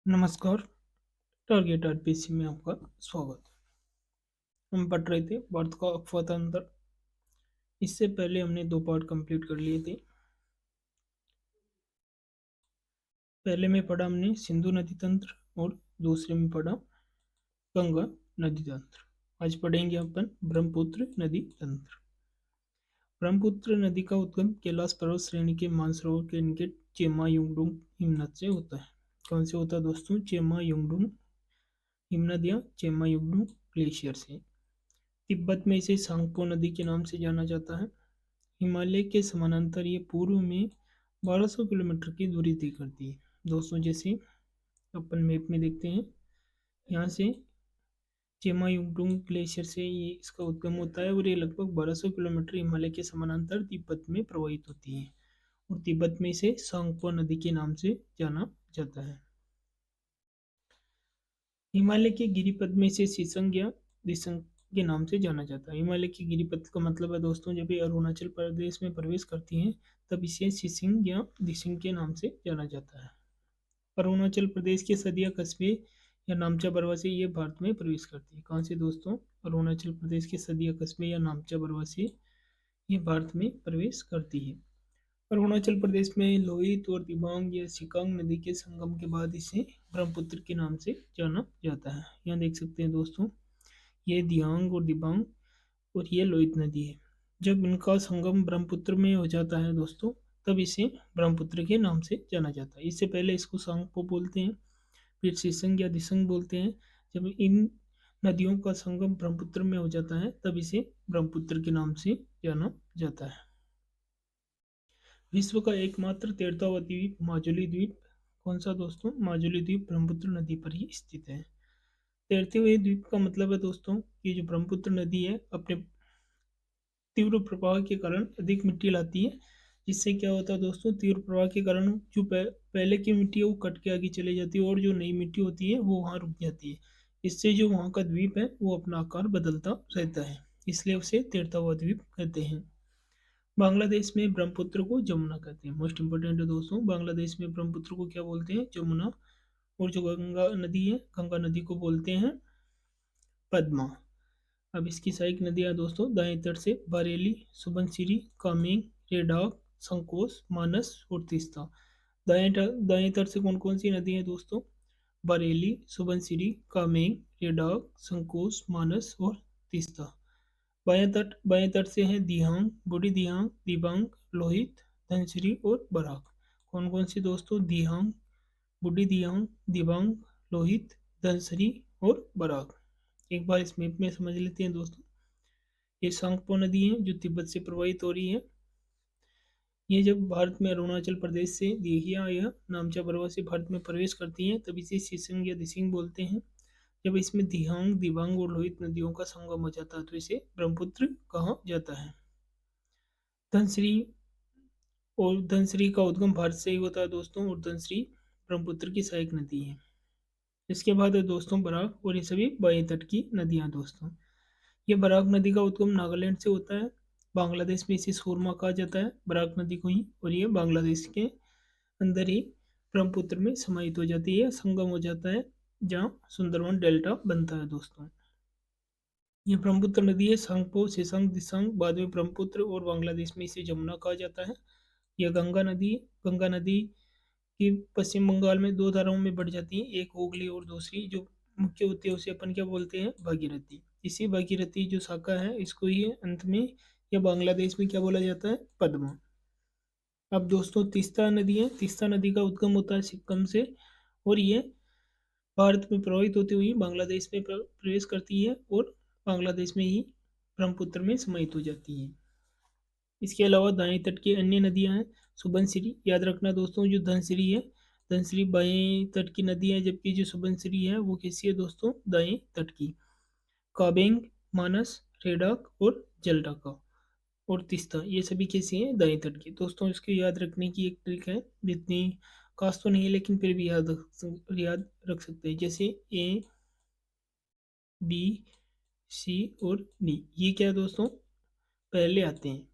नमस्कार। Target RPC में आपका स्वागत है। हम पढ़ रहे थे भारत का अफवाह। इससे पहले हमने 2 पार्ट कंप्लीट कर लिए थे। पहले में पढ़ा हमने सिंधु नदी तंत्र और दूसरे में पढ़ा गंगा नदी तंत्र। आज पढ़ेंगे अपन ब्रह्मपुत्र नदी तंत्र। ब्रह्मपुत्र नदी का उद्गम कैलाश पर्वत श्रेणी के मानसरोवर के निकट चेमा युंगडुंग हिमनद से होता है। कौन से होता है दोस्तों? चेमा युंगडुंग हिमनद या चेमा युंगडुंग ग्लेशियर से। तिब्बत में इसे सांगपो नदी के नाम से जाना जाता है। हिमालय के समानांतर ये पूर्व में 1200 किलोमीटर की दूरी तय करती है। दोस्तों, जैसे अपन मैप में देखते हैं, यहाँ से चेमायुंगडुंग ग्लेशियर से ये इसका उद्गम होता है और ये लगभग 1200 किलोमीटर हिमालय के समानांतर तिब्बत में प्रवाहित होती है और तिब्बत में इसे सांगपो नदी के नाम से जाना जाता है। हिमालय के गिरिपथ में इसे सिसंग या दिसंग के नाम से जाना जाता है। हिमालय की गिरिपथ का मतलब है दोस्तों, जब ये अरुणाचल प्रदेश में प्रवेश करती हैं तब इसे सिसिंग या दिसिंग के नाम से जाना जाता है। अरुणाचल प्रदेश के सदिया कस्बे या नामचा बरवा से ये भारत में प्रवेश करती है। कहाँ से दोस्तों? अरुणाचल प्रदेश के सदिया कस्बे या नामचा बरवा से ये भारत में प्रवेश करती है। अरुणाचल प्रदेश में लोहित और दिबांग या सिकांग नदी के संगम के बाद इसे ब्रह्मपुत्र के नाम से जाना जाता है। यहाँ देख सकते हैं दोस्तों, ये दियांग और दिबांग और ये लोहित नदी है। जब इनका संगम ब्रह्मपुत्र में हो जाता है दोस्तों, तब इसे ब्रह्मपुत्र के नाम से जाना जाता है। इससे पहले इसको सांगपो बोलते हैं, फिर सिसंग या दिसंग बोलते हैं। जब इन नदियों का संगम ब्रह्मपुत्र में हो जाता है तब इसे ब्रह्मपुत्र के नाम से जाना जाता है। विश्व का एकमात्र तैरता हुआ द्वीप माजुली द्वीप। कौन सा दोस्तों? माजुली द्वीप ब्रह्मपुत्र नदी पर ही स्थित है। तैरते हुए द्वीप का मतलब है दोस्तों कि जो ब्रह्मपुत्र नदी है अपने तीव्र प्रवाह के कारण अधिक मिट्टी लाती है, जिससे क्या होता है दोस्तों, तीव्र प्रवाह के कारण जो पहले की मिट्टी है वो कट के आगे चली जाती है और जो नई मिट्टी होती है वो वहाँ रुक जाती है। इससे जो वहाँ का द्वीप है वो अपना आकार बदलता रहता है, इसलिए उसे तैरता हुआ द्वीप कहते हैं। बांग्लादेश में ब्रह्मपुत्र को जमुना कहते हैं। मोस्ट इंपोर्टेंट है दोस्तों, बांग्लादेश में ब्रह्मपुत्र को क्या बोलते हैं? जमुना। और जो गंगा नदी है, गंगा नदी को बोलते हैं पद्मा। अब इसकी सहायक नदियाँ दोस्तों दाएं तट से बरेली, सुबनसिरी, कामेंग, रेडाक, संकोस, मानस और तीस्ता। दाएं तट से कौन कौन सी नदी हैं दोस्तों? बरेली, सुबनसिरी, कामेंग, रेडाक, संकोस, मानस और तीस्ता। बाएं तट से हैं दिहांग, बूढ़ी दिहांग, दिबांग, लोहित, धनसिरी और बराक। कौन कौन सी दोस्तों? दिहांग, बूढ़ी दिहांग, दिबांग, लोहित, धनसिरी और बराक। एक बार इस मैप में समझ लेते हैं दोस्तों। ये सांगपो नदी है जो तिब्बत से प्रवाहित हो रही है। ये जब भारत में अरुणाचल प्रदेश से दिहिया या नामचा बरवा से भारत में प्रवेश करती है तब इसे सिसंग या दिसिंग बोलते हैं। जब इसमें दिहांग, दिबांग और लोहित नदियों का संगम हो जाता है तो इसे ब्रह्मपुत्र कहा जाता है। धनश्री और धनश्री का उद्गम भारत से ही होता है दोस्तों, और धनश्री ब्रह्मपुत्र की सहायक नदी है। इसके बाद है दोस्तों बराक, और ये सभी बाएं तट की नदियां दोस्तों। ये बराक नदी का उद्गम नागालैंड से होता है। बांग्लादेश में इसे सूरमा कहा जाता है, बराक नदी को ही, और ये बांग्लादेश के अंदर ही ब्रह्मपुत्र में समाहित हो जाती है, संगम हो जाता है, जहाँ सुंदरवन डेल्टा बनता है दोस्तों। ये ब्रह्मपुत्र नदी है, सांगपो, सेसंग, दिसंग, बाद में ब्रह्मपुत्र, और बांग्लादेश में इसे जमुना कहा जाता है। यह गंगा नदी, गंगा नदी की पश्चिम बंगाल में 2 धाराओं में बढ़ जाती है, एक हुगली और दूसरी जो मुख्य होती है उसे अपन क्या बोलते हैं? भागीरथी। इसी भागीरथी जो शाखा है इसको ही अंत में या बांग्लादेश में क्या बोला जाता है? पद्मा। अब दोस्तों तीस्ता नदी है। तीस्ता नदी का उद्गम होता है सिक्किम से, और ये भारत में प्रवाहित होती हुई बांग्लादेश में प्रवेश करती है और बांग्लादेश में ही ब्रह्मपुत्र में समाहित हो जाती है। इसके अलावा दाएं तट की अन्य नदियां हैं। सुबनसिरी, याद रखना दोस्तों, जो धनसिरी है, धनसिरी बाएं तट की नदी है, जबकि जो सुबनसिरी है वो कैसी है दोस्तों? दाएं तट की। काबेंग, मानस, रेडाक और जलडाका और तीस्ता, ये सभी कैसी हैं? दाएं तट की। दोस्तों इसको याद रखने की एक ट्रिक है, जितनी खास तो नहीं है लेकिन फिर भी याद रख सकते हैं। जैसे ए, बी, सी और डी, ये क्या है दोस्तों? पहले आते हैं।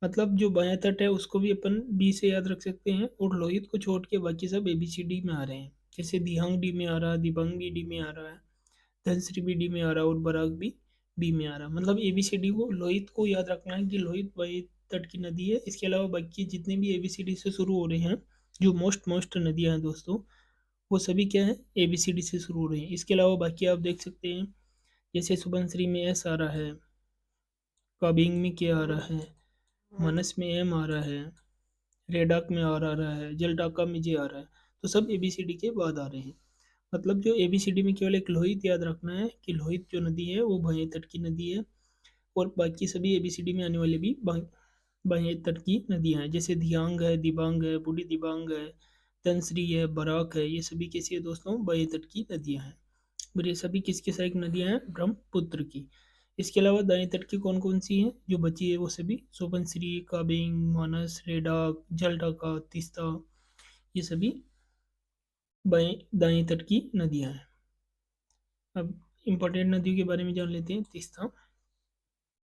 मतलब जो बायां तट है उसको भी अपन बी से याद रख सकते हैं, और लोहित को छोड़ के बाकी सब ए बी सी डी में आ रहे हैं। जैसे दिहांग डी में आ रहा है, दिबांग भी डी में आ रहा है, धनश्री भी डी में आ रहा है और बराक भी बी में आ रहा है। मतलब ABCD को लोहित को याद रखना है कि लोहित वही तट की नदी है। इसके अलावा बाकी जितने भी ABCD से शुरू हो रहे हैं, जो मोस्ट नदियां हैं दोस्तों, वो सभी क्या है, ABCD से शुरू हो रही हैं। इसके अलावा बाकी आप देख सकते हैं, जैसे सुबनश्री में S आ रहा है, काबिंग में K आ रहा है, मानस में M आ रहा है, रेडाक में R आ रहा है, जलडाका में J आ रहा है। तो सब ABCD के बाद आ रहे हैं। मतलब जो ABCD में केवल एक लोहित याद रखना है कि लोहित जो नदी है वो बाह्य तट की नदी है, और बाकी सभी ABCD में आने वाले भी बाह्य तट की नदियां हैं। जैसे दियांग है, दिबांग है, बूढ़ी दिबांग है, तंसरी है, बराक है, ये सभी कैसी है दोस्तों, बाह्य तट की नदियां हैं। और ये सभी किसकी सहायक नदियां हैं, ब्रह्मपुत्र की। इसके अलावा दाएं तट की कौन कौन सी हैं जो बची है, वो सभी सोबनश्री, काबिंग, मानस, रेडाक, जलढाका, तीस्ता, ये सभी बाएं दाएं तट की नदियां हैं। अब इम्पोर्टेंट नदियों के बारे में जान लेते हैं। तीस्ता,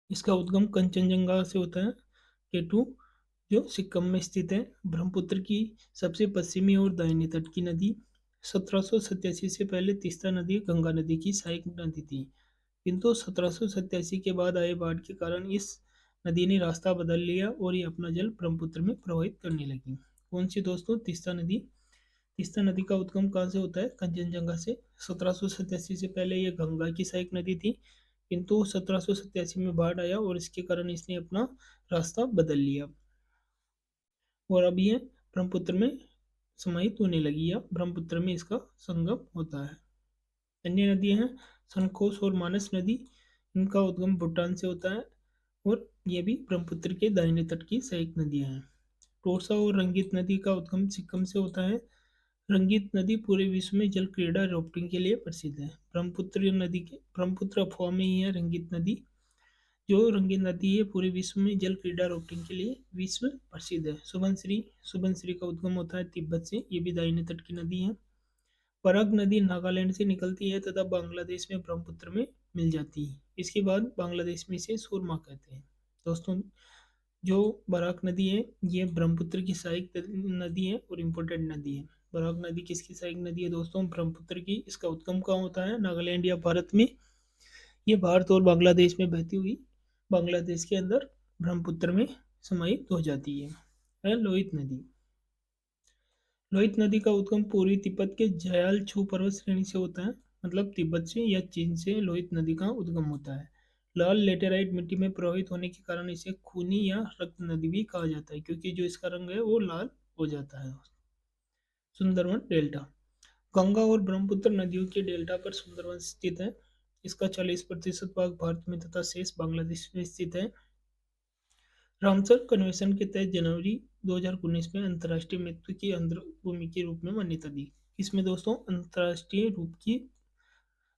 इसका उद्गम कंचनजंगा से होता है। केटू, जो सिक्किम में स्थित है। ब्रह्मपुत्र की सबसे पश्चिमी और दाहिने तट की नदी। 1787 से पहले तीस्ता नदी गंगा नदी की सहायक नदी थी, किंतु 1787 के बाद आए बाढ़ के कारण इस नदी ने रास्ता बदल लिया और ये अपना जल ब्रह्मपुत्र में प्रवाहित करने लगी। कौन सी दोस्तों, तीस्ता नदी। तीस्ता नदी का उद्गम कहाँ से होता है, कंचनजंगा से। 1787 से पहले यह गंगा की सहायक नदी थी, किंतु 1787 में बाढ़ आया और इसके कारण इसने अपना रास्ता बदल लिया, और अब ये ब्रह्मपुत्र में समाहित होने लगी, या ब्रह्मपुत्र में इसका संगम होता है। अन्य नदियां हैं सनकोस और मानस नदी, इनका उद्गम भूटान से होता है, और ये भी ब्रह्मपुत्र के दाहिने तट की सहायक नदियां हैं। टोरसा और रंगीत नदी का उद्गम सिक्किम से होता है। रंगीत नदी पूरे विश्व में जल क्रीड़ा राफ्टिंग के लिए प्रसिद्ध है। ब्रह्मपुत्र अफवाह में ही है रंगीत नदी। जो रंगीत नदी है पूरे विश्व में जल क्रीड़ा राफ्टिंग के लिए विश्व प्रसिद्ध है। सुबनश्री का उद्गम होता है तिब्बत से, ये भी दाहिने तट की नदी है। बराक नदी नागालैंड से निकलती है तथा बांग्लादेश में ब्रह्मपुत्र में मिल जाती है। इसके बाद बांग्लादेश में इसे सुरमा कहते हैं। दोस्तों, जो बराक नदी है ये ब्रह्मपुत्र की सहायक नदी है और इम्पोर्टेंट नदी है। बराक नदी किसकी सहायक नदी है दोस्तों, ब्रह्मपुत्र की। इसका उद्गम कहाँ होता है, नागालैंड या भारत में। ये भारत और बांग्लादेश में बहती हुई बांग्लादेश के अंदर ब्रह्मपुत्र में समाहित हो जाती है। लोहित नदी। लोहित नदी का उद्गम पूर्वी तिब्बत के जयाल छू पर्वत श्रेणी से होता है। मतलब तिब्बत से या चीन से लोहित नदी का उद्गम होता है। लाल लेटेराइट मिट्टी में प्रवाहित होने के कारण इसे खूनी या रक्त नदी भी कहा जाता है, क्योंकि जो इसका रंग है वो लाल हो जाता है। सुंदरवन डेल्टा। गंगा और ब्रह्मपुत्र नदियों के डेल्टा पर सुंदरवन स्थित है। इसका 40% भाग भारत में तथा शेष बांग्लादेश में स्थित है। रामसर कन्वेंशन के तहत जनवरी 2019 में अंतर्राष्ट्रीय महत्व की आर्द्रभूमि के रूप में मान्यता दी। इसमें दोस्तों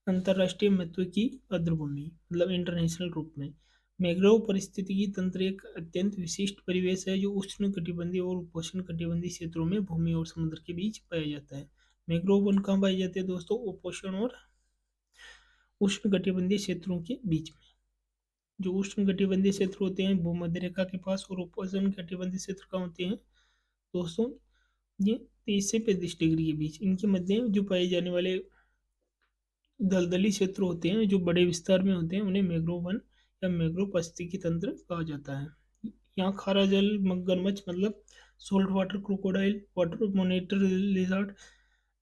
अंतर्राष्ट्रीय महत्व की आर्द्रभूमि मतलब इंटरनेशनल रूप में। मैंग्रोव पारिस्थितिकी तंत्र एक अत्यंत विशिष्ट परिवेश है जो उष्ण कटिबंधीय और उपोष्ण कटिबंधीय क्षेत्रों में भूमि और समुद्र के बीच पाया जाता है। मैंग्रोव वन कहाँ पाए जाते हैं दोस्तों, उपोष्ण और उष्ण कटिबंधीय क्षेत्रों के बीच में। जो उष्ण कटिबंधीय क्षेत्र होते हैं भूमध्य रेखा के पास, और उपोष्ण कटिबंधीय क्षेत्र कहाँ होते हैं दोस्तों, ये 30 से 35 डिग्री के बीच। इनके मध्य जो पाए जाने वाले दलदली क्षेत्र होते हैं जो बड़े विस्तार में होते हैं उन्हें मैंग्रोव वन या मैंग्रोव पारिस्थितिकी तंत्र कहा जाता है। यहाँ खारा जल मगरमच्छ मतलब salt water crocodile, water monitor lizard,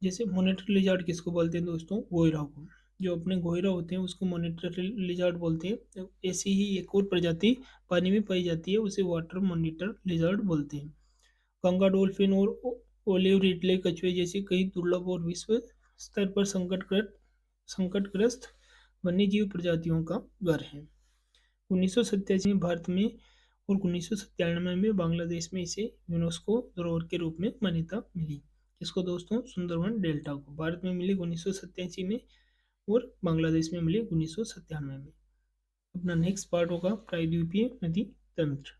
जैसे मोनिटर लिजार्ड किसको बोलते हैं दोस्तों, गोहिरा को। जो अपने गोहिरा होते हैं उसको मोनिटर लिजार्ड बोलते हैं। ऐसी ही एक और प्रजाति पानी में पाई जाती है, उसे वाटर मोनिटर लिजार्ड बोलते हैं। गंगा डॉल्फिन और ओलिव रिडले कछुए जैसी कई दुर्लभ और विश्व स्तर पर संकटग्रस्त वन्यजीव प्रजातियों का घर है। 1987 में भारत में और 1997 में बांग्लादेश में इसे यूनेस्को धरोहर के रूप में मान्यता मिली। इसको दोस्तों, सुंदरवन डेल्टा को भारत में मिली 1987 में और बांग्लादेश में मिली 1997 में। अपना नेक्स्ट पार्ट होगा प्रायद्वीपीय नदी तंत्र।